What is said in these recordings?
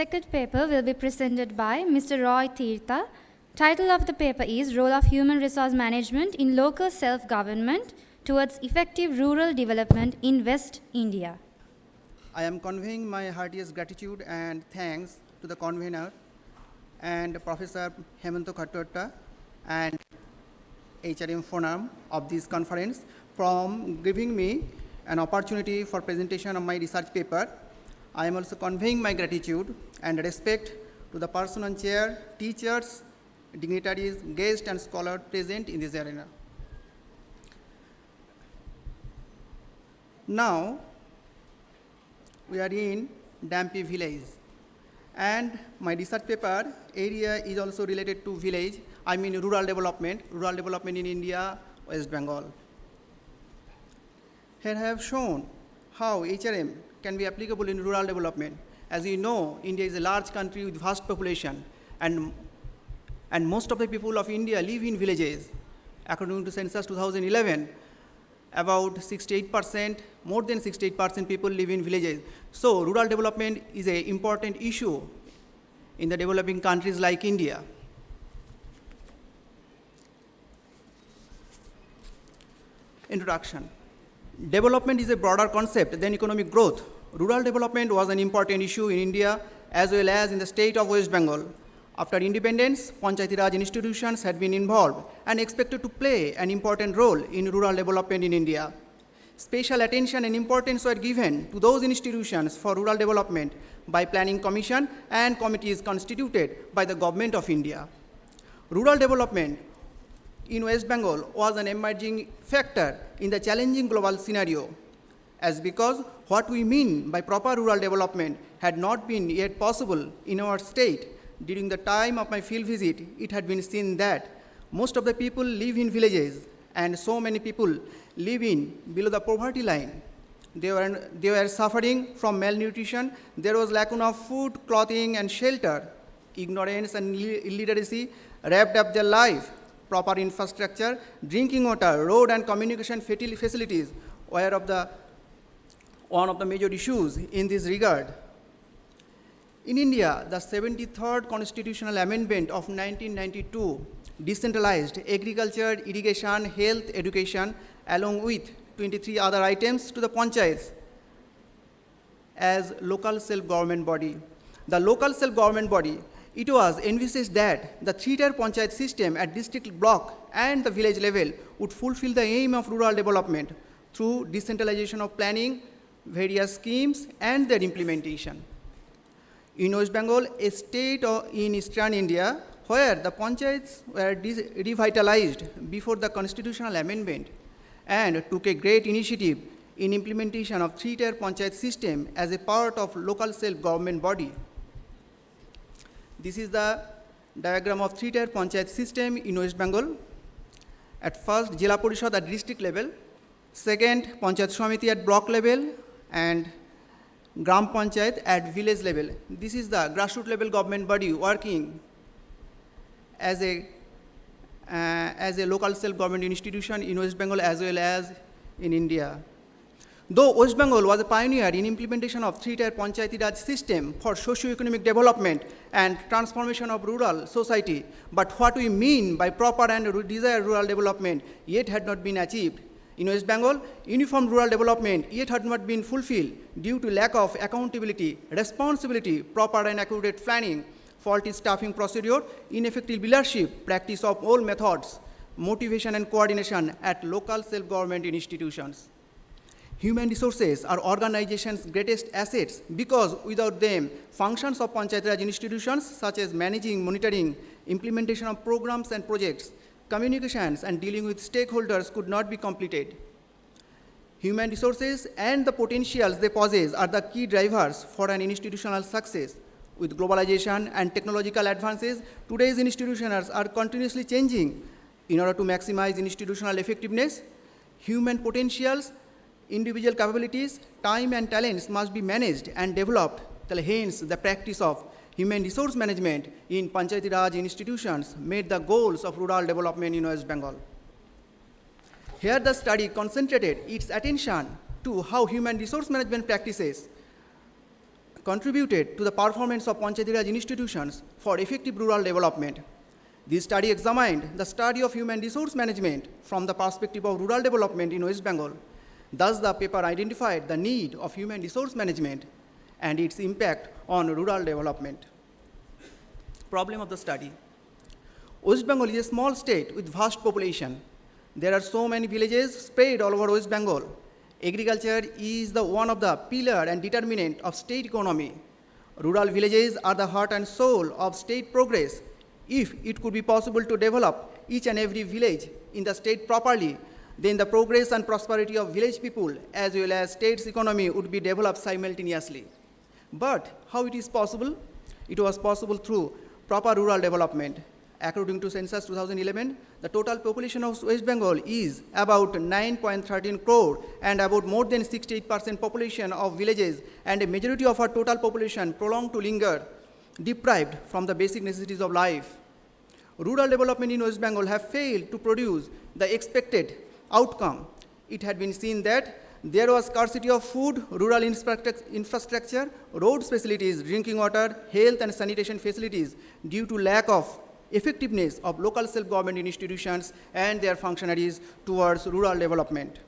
second paper will be presented by Mr. Roy Tirtha. Title of the paper is Role of Human Resource Management in Local Self-Government Towards Effective Rural Development in West India. I am conveying my heartiest gratitude and thanks to the convener and Professor Hemanto Khattotta and HRM Forum of this conference from giving me an opportunity for presentation of my research paper. I am also conveying my gratitude and respect to the person on chair, teachers, dignitaries, guests, and scholars present in this arena. Now, we are in Dampi village, and my research paper area is also related to village, I mean rural development in India, West Bengal. Here I have shown how HRM can be applicable in rural development. As you know, India is a large country with vast population, and most of the people of India live in villages. According to Census 2011, about 68%, more than 68% people live in villages. So rural development is an important issue in the developing countries like India. Introduction. Development is a broader concept than economic growth. Rural development was an important issue in India as well as in the state of West Bengal. After independence, Panchayati Raj institutions had been involved and expected to play an important role in rural development in India. Special attention and importance were given to those institutions for rural development by Planning Commission and committees constituted by the Government of India. Rural development in West Bengal was an emerging factor in the challenging global scenario, as because what we mean by proper rural development had not been yet possible in our state. During the time of my field visit, it had been seen that most of the people live in villages, and so many people live in below the poverty line. They were suffering from malnutrition. There was lack of food, clothing, and shelter. Ignorance and illiteracy wrapped up their life. Proper infrastructure, drinking water, road and communication facilities were one of the major issues in this regard. In India, the 73rd Constitutional Amendment of 1992 decentralized agriculture, irrigation, health, education, along with 23 other items to the panchayats as local self-government body. The local self-government body, it was envisaged that the three-tier panchayat system at district, block, and the village level would fulfill the aim of rural development through decentralization of planning, various schemes, and their implementation. In West Bengal, a state in eastern India, where the panchayats were revitalized before the constitutional amendment and took a great initiative in implementation of three-tier panchayat system as a part of local self-government body. This is the diagram of three-tier panchayat system in West Bengal. At first, Jila Parishad at district level, second, Panchayat Samiti at block level, and Gram Panchayat at village level. This is the grassroots level government body working as a local self-government institution in West Bengal as well as in India. Though West Bengal was a pioneer in implementation of three-tier Panchayati Raj system for socio-economic development and transformation of rural society, but what we mean by proper and desired rural development yet had not been achieved. In West Bengal, uniform rural development yet had not been fulfilled due to lack of accountability, responsibility, proper and accurate planning, faulty staffing procedure, ineffective leadership, practice of all methods, motivation and coordination at local self-government institutions. Human resources are organizations' greatest assets because without them, functions of Panchayat Raj institutions such as managing, monitoring, implementation of programs and projects, communications and dealing with stakeholders could not be completed. Human resources and the potentials they possess are the key drivers for an institutional success. With globalization and technological advances, today's institutions are continuously changing. In order to maximize institutional effectiveness, human potentials, individual capabilities, time and talents must be managed and developed. Hence, the practice of human resource management in Panchayati Raj institutions made the goals of rural development in West Bengal. Here the study concentrated its attention to how human resource management practices contributed to the performance of Panchayati Raj institutions for effective rural development. This study examined the study of human resource management from the perspective of rural development in West Bengal. Thus, the paper identified the need of human resource management and its impact on rural development. Problem of the study. West Bengal is a small state with vast population. There are so many villages spread all over West Bengal. Agriculture is one of the pillar and determinant of state economy. Rural villages are the heart and soul of state progress. If it could be possible to develop each and every village in the state properly, then the progress and prosperity of village people as well as state's economy would be developed simultaneously. But how it is possible? It was possible through proper rural development. According to Census 2011, the total population of West Bengal is about 9.13 crore and about more than 68% population of villages and a majority of our total population prolonged to linger, deprived from the basic necessities of life. Rural development in West Bengal have failed to produce the expected outcome. It had been seen that there was scarcity of food, rural infrastructure, roads facilities, drinking water, health and sanitation facilities due to lack of effectiveness of local self-government institutions and their functionaries towards rural development.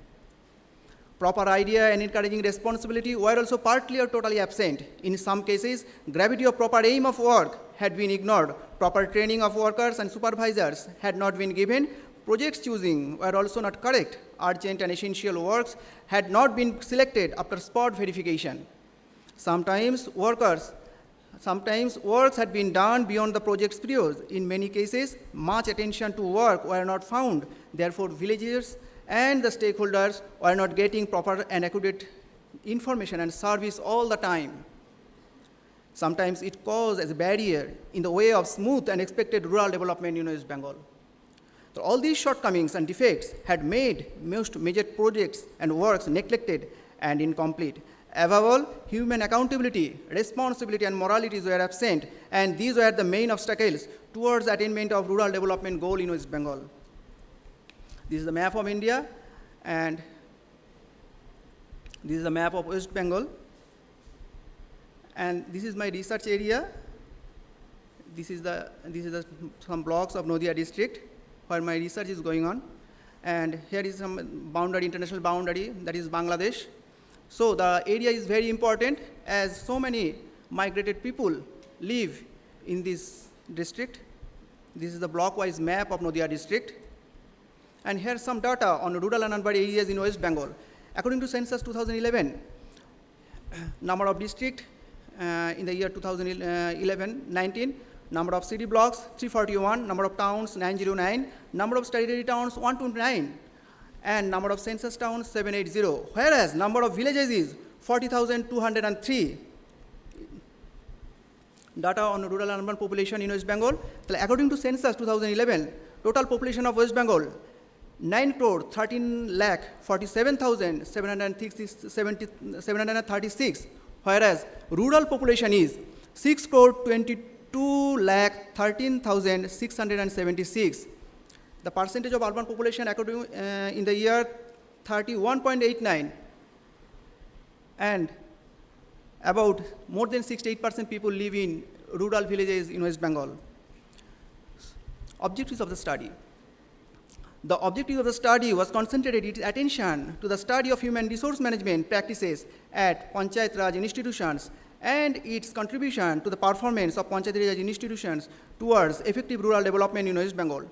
Proper idea and encouraging responsibility were also partly or totally absent. In some cases, gravity of proper aim of work had been ignored. Proper training of workers and supervisors had not been given. Projects choosing were also not correct. Urgent and essential works had not been selected after spot verification. Sometimes works had been done beyond the project's periods. In many cases, much attention to work were not found. Therefore, villagers and the stakeholders were not getting proper and accurate information and service all the time. Sometimes it caused as a barrier in the way of smooth and expected rural development in West Bengal. So all these shortcomings and defects had made most major projects and works neglected and incomplete. Above all, human accountability, responsibility, and moralities were absent, and these were the main obstacles towards attainment of rural development goal in West Bengal. This is the map of India, and this is the map of West Bengal, and this is my research area. This is some blocks of Nadia district where my research is going on, and here is some boundary, international boundary, that is Bangladesh. So the area is very important as so many migrated people live in this district. This is the block-wise map of Nadia district. And here's some data on rural and urban areas in West Bengal. According to Census 2011, number of district in the year 2011-19, number of city blocks 341, number of towns 909, number of statutory towns 129, and number of census towns 780, whereas number of villages is 40,203. Data on rural and urban population in West Bengal. According to Census 2011, total population of West Bengal 9 crore 13 lakh 47,736, whereas rural population is 6 crore 22 lakh 13,676. The percentage of urban population according in the year 31.89, and about more than 68% people live in rural villages in West Bengal. Objectives of the study. The objective of the study was concentrated its attention to the study of human resource management practices at Panchayat Raj institutions and its contribution to the performance of Panchayat Raj institutions towards effective rural development in West Bengal.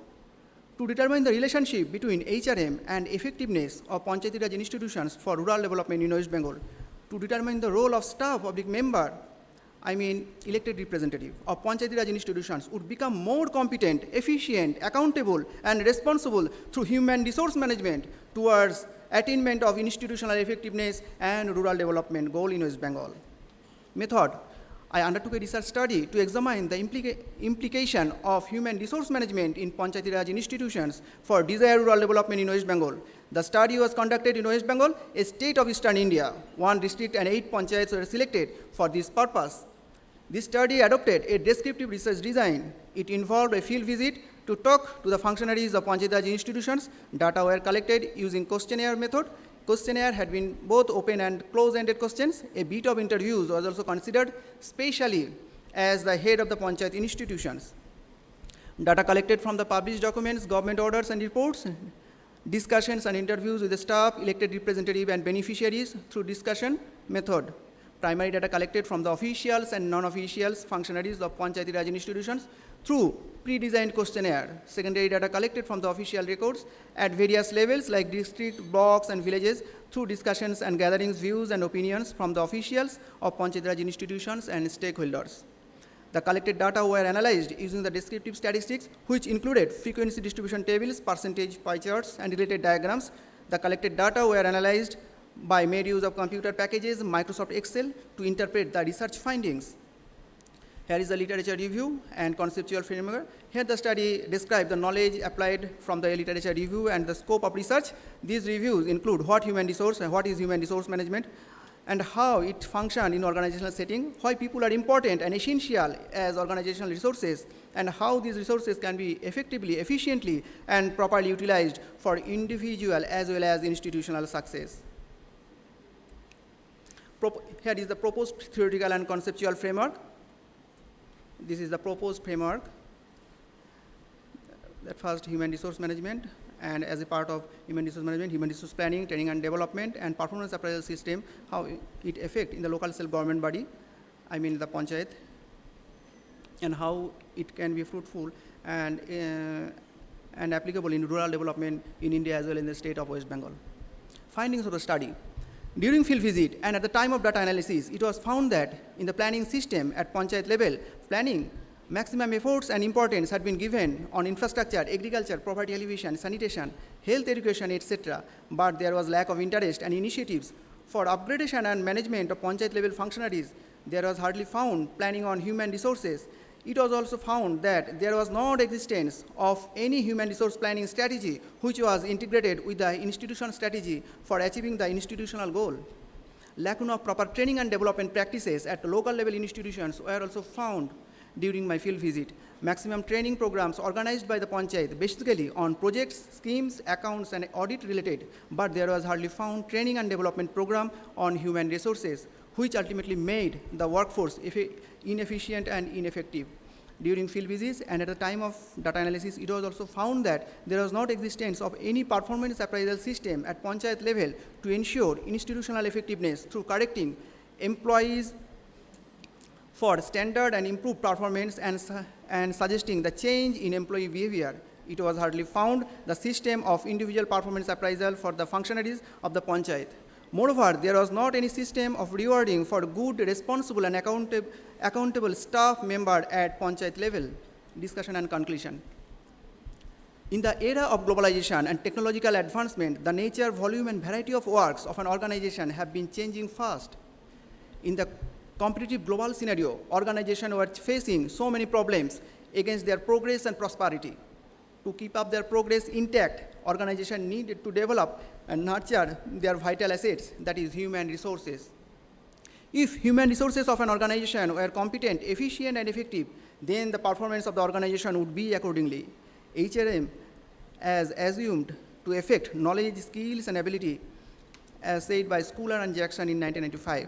To determine the relationship between HRM and effectiveness of Panchayat Raj institutions for rural development in West Bengal, to determine the role of staff public member, elected representative of Panchayat Raj institutions would become more competent, efficient, accountable, and responsible through human resource management towards attainment of institutional effectiveness and rural development goal in West Bengal. Method. I undertook a research study to examine the implication of human resource management in Panchayat Raj institutions for desired rural development in West Bengal. The study was conducted in West Bengal, a state of eastern India. 1 district and 8 panchayats were selected for this purpose. This study adopted a descriptive research design. It involved a field visit to talk to the functionaries of Panchayat Raj institutions. Data were collected using questionnaire method. questionnaire had been both open and close-ended questions. A bit of interviews was also considered, especially as the head of the Panchayat institutions. Data collected from the published documents, government orders and reports, discussions and interviews with the staff, elected representative and beneficiaries through discussion method. Primary data collected from the officials and non-officials functionaries of Panchayati Raj institutions through pre-designed questionnaire. Secondary data collected from the official records at various levels like district, blocks and villages through discussions and gatherings, views and opinions from the officials of Panchayati Raj institutions and stakeholders. The collected data were analyzed using the descriptive statistics, which included frequency distribution tables, percentage pie charts, and related diagrams. The collected data were analyzed by made use of computer packages, Microsoft Excel, to interpret the research findings. Here is the literature review and conceptual framework. Here the study describes the knowledge applied from the literature review and the scope of research. These reviews include what is human resource management, and how it functions in organizational setting, why people are important and essential as organizational resources, and how these resources can be effectively, efficiently, and properly utilized for individual as well as institutional success. Here is the proposed theoretical and conceptual framework. This is the proposed framework. That first, human resource management, and as a part of human resource management, human resource planning, training and development, and performance appraisal system, how it affects in the local self-government body, I mean the Panchayat, and how it can be fruitful and applicable in rural development in India as well in the state of West Bengal. Findings of the study. During field visit and at the time of data analysis, it was found that in the planning system at Panchayat level, planning, maximum efforts and importance had been given on infrastructure, agriculture, poverty alleviation, sanitation, health education, etc. But there was lack of interest and initiatives for upgradation and management of Panchayat level functionaries. There was hardly found planning on human resources. It was also found that there was no existence of any human resource planning strategy which was integrated with the institutional strategy for achieving the institutional goal. Lacuna of proper training and development practices at local level institutions were also found during my field visit. Maximum training programs organized by the Panchayat basically on projects, schemes, accounts and audit related, but there was hardly found training and development program on human resources, which ultimately made the workforce inefficient and ineffective. During field visits and at the time of data analysis, it was also found that there was not existence of any performance appraisal system at Panchayat level to ensure institutional effectiveness through correcting employees for standard and improved performance and suggesting the change in employee behavior. It was hardly found the system of individual performance appraisal for the functionaries of the Panchayat. Moreover, there was not any system of rewarding for good, responsible and accountable staff member at Panchayat level. Discussion and conclusion. In the era of globalization and technological advancement, the nature, volume and variety of works of an organization have been changing fast. In the competitive global scenario, organizations were facing so many problems against their progress and prosperity. To keep up their progress intact, organizations needed to develop and nurture their vital assets, that is human resources. If human resources of an organization were competent, efficient and effective, then the performance of the organization would be accordingly. HRM as assumed to affect knowledge, skills and ability, as said by Schooler and Jackson in 1995.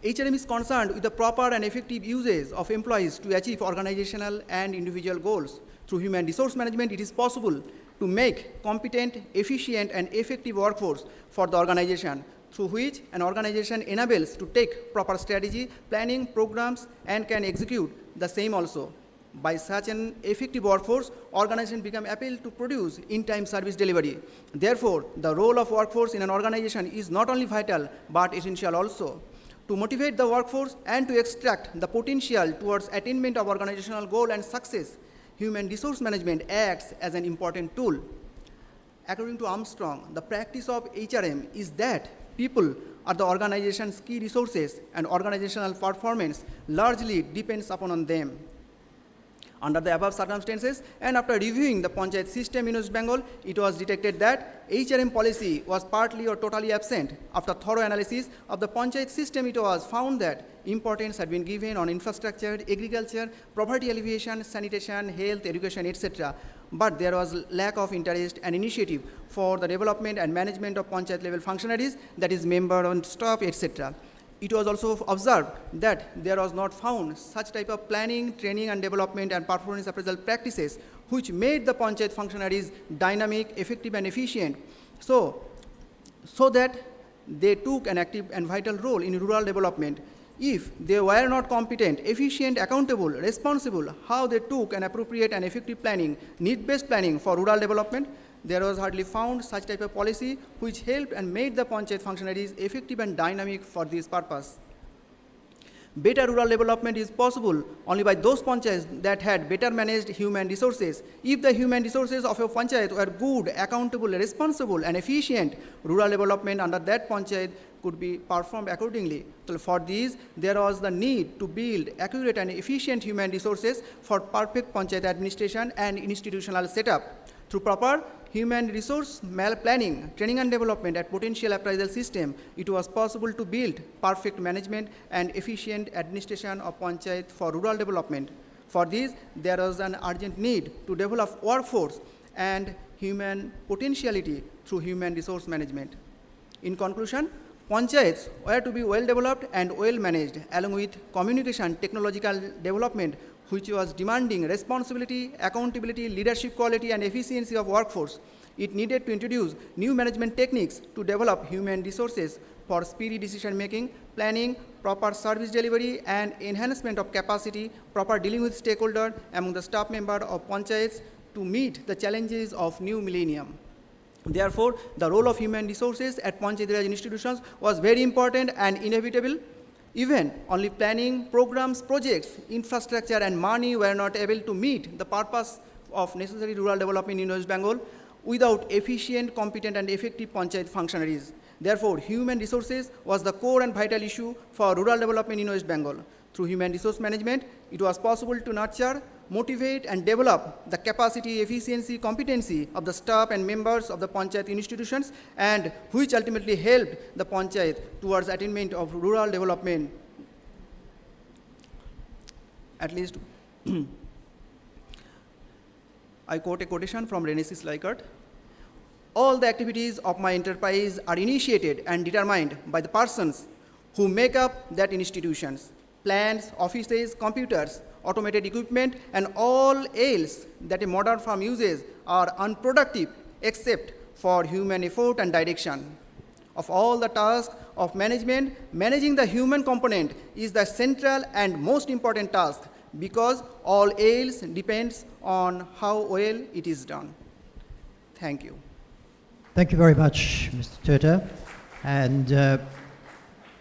HRM is concerned with the proper and effective uses of employees to achieve organizational and individual goals. Through human resource management, it is possible to make competent, efficient, and effective workforce for the organization, through which an organization enables to take proper strategy, planning, programs, and can execute the same also. By such an effective workforce, organizations become able to produce in-time service delivery. Therefore, the role of workforce in an organization is not only vital, but essential also. To motivate the workforce and to extract the potential towards attainment of organizational goal and success, human resource management acts as an important tool. According to Armstrong, the practice of HRM is that people are the organization's key resources and organizational performance largely depends upon them. Under the above circumstances, and after reviewing the Panchayat system in West Bengal, it was detected that HRM policy was partly or totally absent. After thorough analysis of the Panchayat system, it was found that importance had been given on infrastructure, agriculture, poverty alleviation, sanitation, health, education, etc. but there was lack of interest and initiative for the development and management of panchayat level functionaries, that is member and staff, etc. It was also observed that there was not found such type of planning, training and development and performance appraisal practices which made the panchayat functionaries dynamic, effective and efficient, so that they took an active and vital role in rural development. If they were not competent, efficient, accountable, responsible, how they took an appropriate and effective planning, need-based planning for rural development, there was hardly found such type of policy which helped and made the panchayat functionaries effective and dynamic for this purpose. Better rural development is possible only by those panchayats that had better managed human resources. If the human resources of a panchayat were good, accountable, responsible and efficient, rural development under that panchayat could be performed accordingly. So for these, there was the need to build accurate and efficient human resources for perfect panchayat administration and institutional setup. Through proper human resource planning, training and development and potential appraisal system, it was possible to build perfect management and efficient administration of panchayat for rural development. For this, there was an urgent need to develop workforce and human potentiality through human resource management. In conclusion, panchayats were to be well developed and well managed, along with communication, technological development, which was demanding responsibility, accountability, leadership quality, and efficiency of workforce. It needed to introduce new management techniques to develop human resources for speedy decision-making, planning, proper service delivery, and enhancement of capacity, proper dealing with stakeholders among the staff members of panchayats to meet the challenges of new millennium. Therefore, the role of human resources at panchayat Raj institutions was very important and inevitable. Even only planning, programs, projects, infrastructure and money were not able to meet the purpose of necessary rural development in West Bengal without efficient, competent and effective panchayat functionaries. Therefore, human resources was the core and vital issue for rural development in West Bengal. Through human resource management, it was possible to nurture, motivate and develop the capacity, efficiency, competency of the staff and members of the panchayat institutions, and which ultimately helped the panchayat towards attainment of rural development. At least, I quote a quotation from Renesis Likert: "All the activities of my enterprise are initiated and determined by the persons who make up that institutions, plants, offices, computers, automated equipment, and all else that a modern firm uses are unproductive except for human effort and direction. Of all the tasks of management, managing the human component is the central and most important task because all else depends on how well it is done." Thank you. Thank you very much, Mr. Turta. And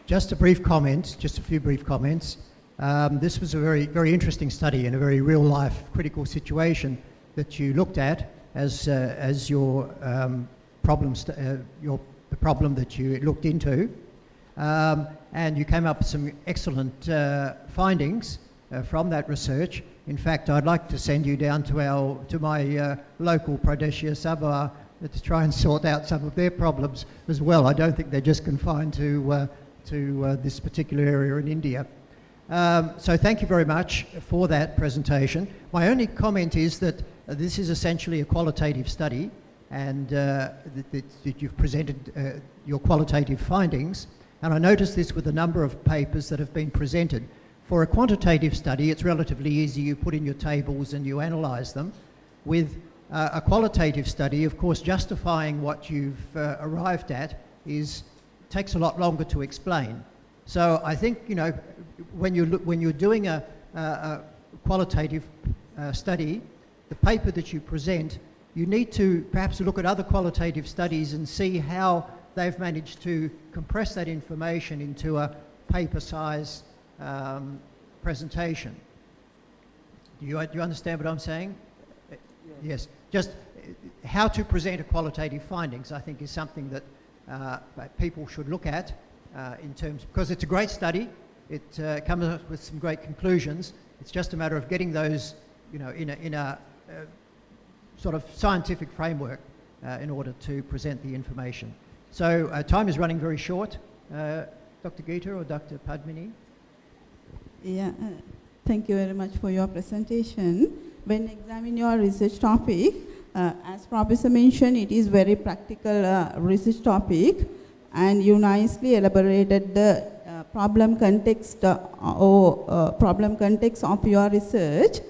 just a brief comment, just a few brief comments. This was a very, very interesting study in a very real-life critical situation that you looked at as your the problem that you looked into, and you came up with some excellent findings from that research. In fact, I'd like to send you down to my local Pradesh Sabha to try and sort out some of their problems as well. I don't think they're just confined to this particular area in India. So thank you very much for that presentation. My only comment is that this is essentially a qualitative study, and that you've presented your qualitative findings. And I noticed this with a number of papers that have been presented. For a quantitative study, it's relatively easy. You put in your tables and you analyse them. With a qualitative study, of course, justifying what you've arrived at takes a lot longer to explain. So I think, you know, when you're doing a qualitative study, the paper that you present, you need to perhaps look at other qualitative studies and see how they've managed to compress that information into a paper-size presentation. Do you understand what I'm saying? Yes. Just how to present a qualitative findings, I think, is something that people should look at in terms, because it's a great study. It comes up with some great conclusions. It's just a matter of getting those, you know, in a sort of scientific framework in order to present the information. So time is running very short. Dr. Gita or Dr. Padmini? Yeah, thank you very much for your presentation. when examining your research topic, as Professor mentioned, it is very practical research topic, and you nicely elaborated the problem context problem context of your research.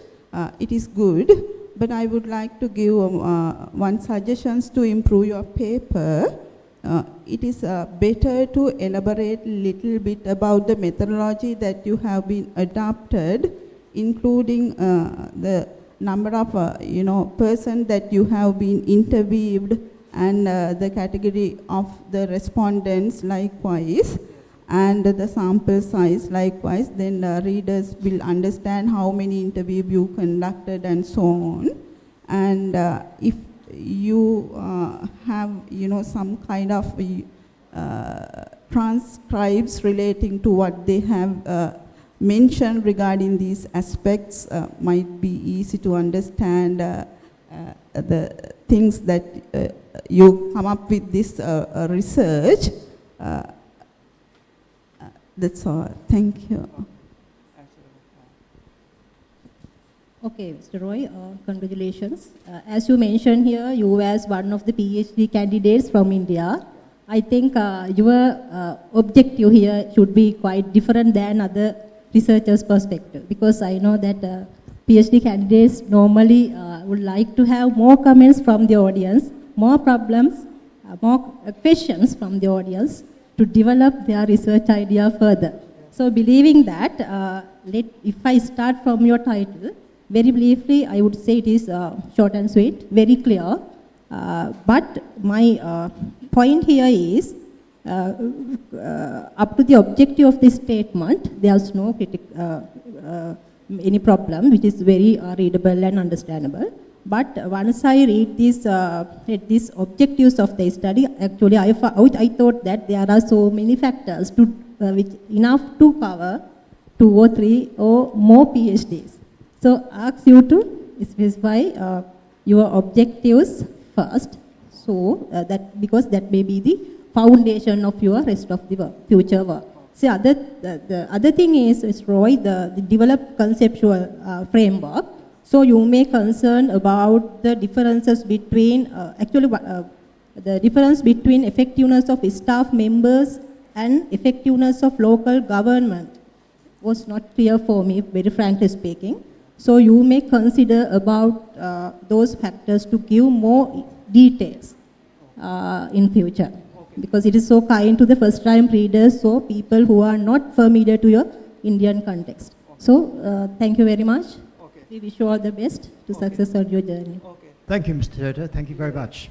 It is good, but I would like to give one suggestions to improve your paper. It is better to elaborate a little bit about the methodology that you have been adopted, including the number of person that you have been interviewed, and the category of the respondents likewise, and the sample size likewise. Then readers will understand how many interviews you conducted and so on. And if you have some kind of transcribes relating to what they have mentioned regarding these aspects, might be easy to understand the things that you come up with this research. That's all. Thank you. Okay, Mr. Roy, congratulations. As you mentioned here, you as one of the PhD candidates from India. I think your objective here should be quite different than other researchers' perspective, because I know that PhD candidates normally would like to have more comments from the audience, more problems, more questions from the audience to develop their research idea further. So believing that, if I start from your title, very briefly, I would say it is short and sweet, very clear. But my point here is, up to the objective of this statement, there's no any problem, which is very readable and understandable. But once I read these objectives of the study, actually I thought that there are so many factors to which enough to cover 2 or 3 or more PhDs. So ask you to specify your objectives first, so that because that may be the foundation of your rest of the work, future work. So the other thing is, Roy, the developed conceptual framework. So you may concern about the differences between, the difference between effectiveness of staff members and effectiveness of local government was not clear for me, very frankly speaking. So you may consider about those factors to give more details in future. Because it is so kind to the first-time readers, so people who are not familiar to your Indian context. So thank you very much. Okay. We wish you all the best to success on your journey. Okay. Thank you, Mr. Turter. Thank you very much.